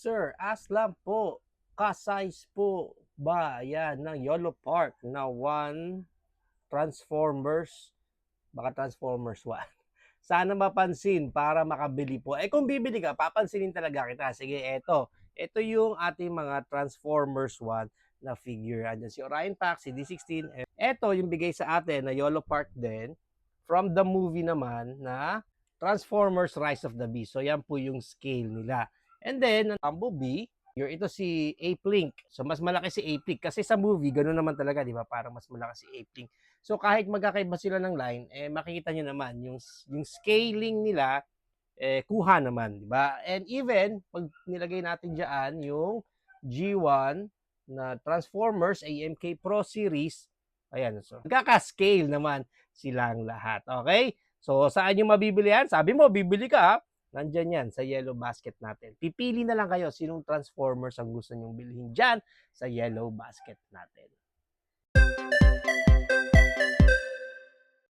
Sir, ask lang po, ka-size po ba yan ng YOLO Park na one Transformers, baka Transformers 1? Sana mapansin para makabili po. Kung bibili ka, papansinin talaga kita. Sige, eto. Ito yung ating mga Transformers 1 na figure. Andyan si Orion Pack, si D16. Eto yung bigay sa atin na YOLO Park din. From the movie naman na Transformers Rise of the Beast. So yan po yung scale nila. And then, Bumblebee, ito si Ape-Link. So mas malaki si Ape-Link. Kasi sa movie, ganoon naman talaga, di ba? Parang mas malaki si Ape-Link. So kahit magkakaiba sila ng line, makikita nyo naman yung scaling nila, kuha naman, di ba? And even pag nilagay natin diyan yung G1 na Transformers AMK Pro Series, ayan, so magkaka-scale naman silang lahat. Okay? So saan yung mabibili yan? Sabi mo, bibili ka, nandyan yan sa yellow basket natin. Pipili na lang kayo sinong Transformers ang gusto nyong bilhin dyan sa yellow basket natin.